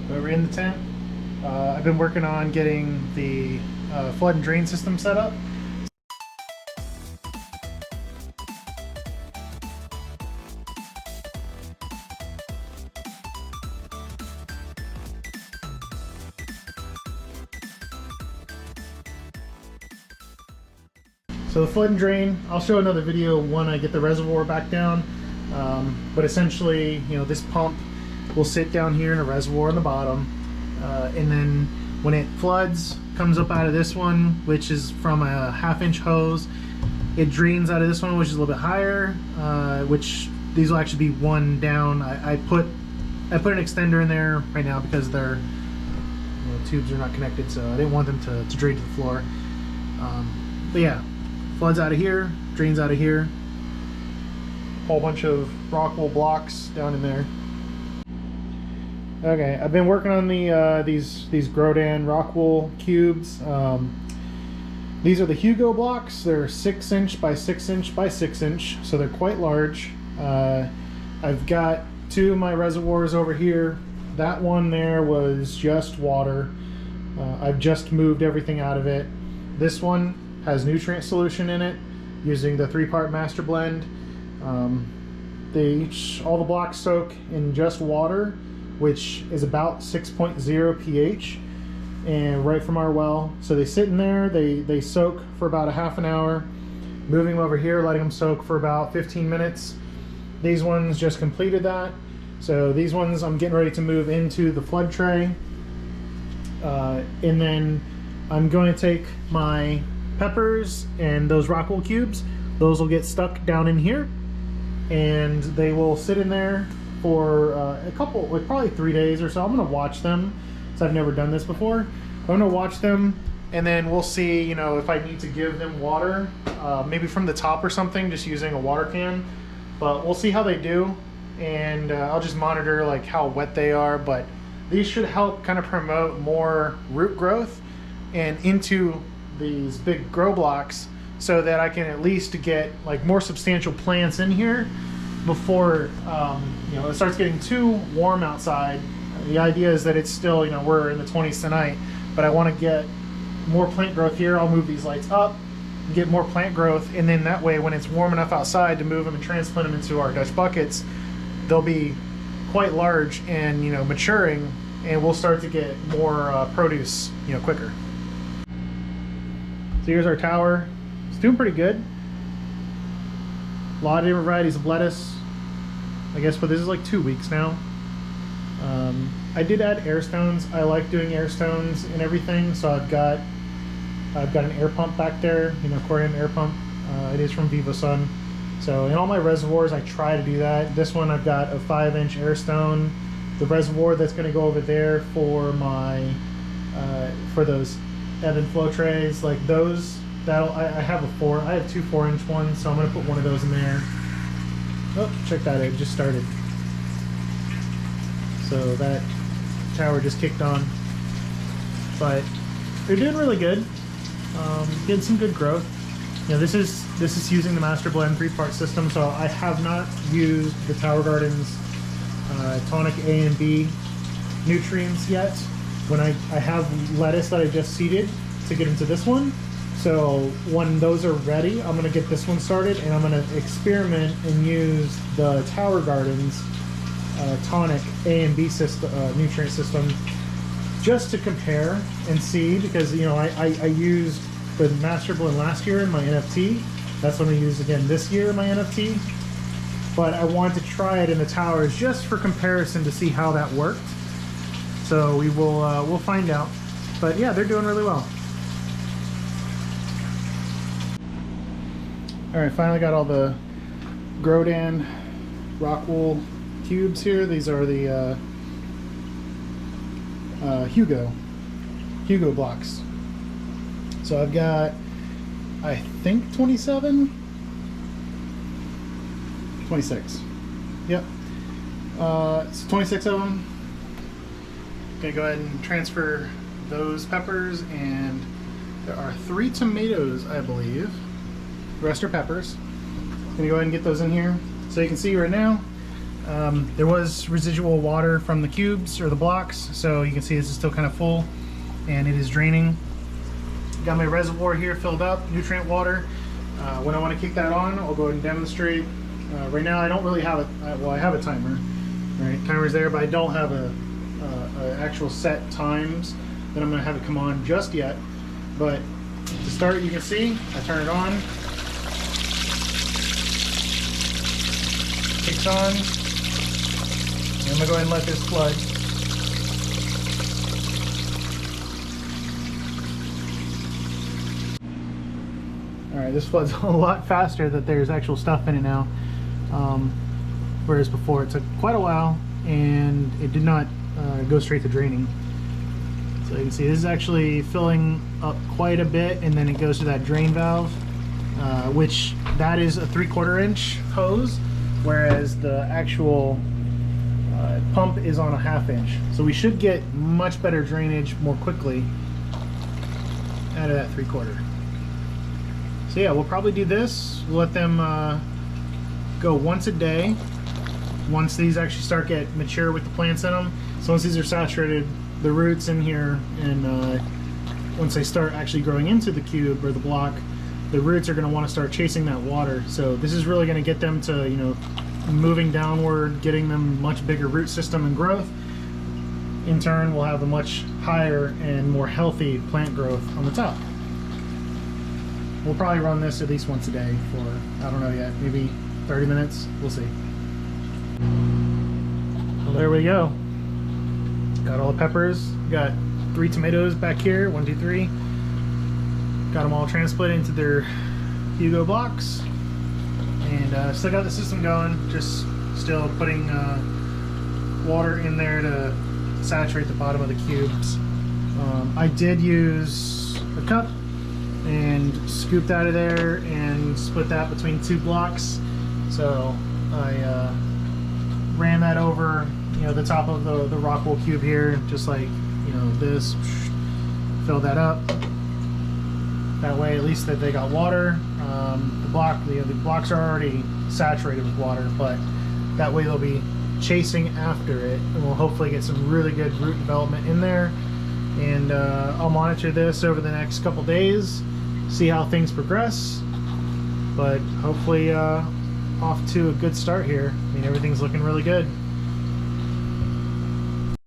But we're in the tent. I've been working on getting the flood and drain system set up. So the flood and drain, I'll show another video when I get the reservoir back down. But essentially, you know, this pump will sit down here in a reservoir on the bottom. And then when it floods, comes up out of this one, which is from a 1/2-inch hose. It drains out of this one, which is a little bit higher, which these will actually be one down. I put an extender in there right now because their tubes are not connected, so I didn't want them to drain to the floor. But yeah, floods out of here, drains out of here. Whole bunch of rock wool blocks down in there. Okay, I've been working on the these Grodan rock wool cubes. These are the Hugo blocks. They're 6-inch by 6-inch by 6-inch, so they're quite large. I've got two of my reservoirs over here. That one there was just water. I've just moved everything out of it. This one has nutrient solution in it using the 3-part master blend. All the blocks soak in just water, which is about 6.0 pH, and right from our well. So they sit in there, they soak for about a half an hour, moving them over here, letting them soak for about 15 minutes. These ones just completed that. So these ones I'm getting ready to move into the flood tray. And then I'm going to take my peppers and those rock wool cubes. Those will get stuck down in here, and they will sit in there for a couple, like probably 3 days or so. I'm gonna watch them, so I've never done this before. I'm gonna watch them, and then we'll see, you know, if I need to give them water, maybe from the top or something, just using a water can. But we'll see how they do, and I'll just monitor like how wet they are. But these should help kind of promote more root growth and into these big grow blocks, so that I can at least get like more substantial plants in here before you know, it starts getting too warm outside. The idea is that it's still, you know, we're in the 20s tonight, but I want to get more plant growth here. I'll move these lights up, get more plant growth, and then that way when it's warm enough outside to move them and transplant them into our Dutch buckets, they'll be quite large and, you know, maturing, and we'll start to get more produce, you know, quicker. So here's our tower. It's doing pretty good. A lot of different varieties of lettuce. I guess, but this is like 2 weeks now. I did add air stones. I like doing air stones and everything, so I've got an air pump back there, you know, aquarium air pump. It is from VivoSun. So in all my reservoirs, I try to do that. This one, I've got a 5-inch air stone. The reservoir that's going to go over there for my for those ebb and flow trays, like those. I have I have two 4-inch ones, so I'm gonna put one of those in there. Oh, check that, it just started. So that tower just kicked on. But they're doing really good. Getting some good growth. You know, this is using the Master Blend 3-part system, so I have not used the Tower Gardens tonic A and B nutrients yet. When I have lettuce that I just seeded to get into this one. So when those are ready, I'm gonna get this one started, and I'm gonna experiment and use the Tower Gardens tonic A and B system, nutrient system, just to compare and see, because, you know, I used the Master Blend last year in my NFT. That's what I'm gonna use again this year in my NFT. But I wanted to try it in the towers just for comparison to see how that worked. So we will we'll find out. But yeah, they're doing really well. All right, finally got all the Grodan rock wool cubes here. These are the Hugo blocks. So I've got, I think 27, 26. Yep. It's 26 of them. Gonna go ahead and transfer those peppers, and there are 3 tomatoes, I believe. The rest are peppers. Gonna go ahead and get those in here. So you can see right now, There was residual water from the cubes or the blocks, so you can see this is still kind of full and it is draining. Got my reservoir here filled up, nutrient water. When I want to kick that on, I'll go ahead and demonstrate. Right now I don't really have well, I have a timer. Right, timer's there, but I don't have a actual set times that I'm going to have it come on just yet. But to start, you can see I turn it on, kicks on, and I'm going to go ahead and let this flood. Alright, this floods a lot faster, that there's actual stuff in it now. Whereas before it took quite a while and it did not go straight to draining. So you can see this is actually filling up quite a bit, and then it goes to that drain valve, which that is a 3/4 inch hose, whereas the actual pump is on a 1/2 inch. So we should get much better drainage more quickly out of that 3/4. So yeah, we'll probably do this. We'll let them go once a day. Once these actually start get mature with the plants in them. So once these are saturated, the roots in here, and once they start actually growing into the cube or the block, the roots are going to want to start chasing that water. So this is really going to get them to, you know, moving downward, getting them much bigger root system and growth. In turn, we'll have a much higher and more healthy plant growth on the top. We'll probably run this at least once a day for, I don't know yet, maybe 30 minutes. We'll see. Well, there we go. Got all the peppers. Got 3 tomatoes back here. 1, 2, 3. Got them all transplanted into their Hugo blocks. And still got the system going. Just still putting water in there to saturate the bottom of the cubes. I did use a cup and scooped out of there and split that between 2 blocks. So I ran that over, you know, the top of the rock wool cube here, just like, you know, this. Fill that up. That way, at least that they got water. The blocks are already saturated with water, but that way they'll be chasing after it, and we'll hopefully get some really good root development in there. And I'll monitor this over the next couple days, see how things progress. But hopefully off to a good start here. I mean, everything's looking really good.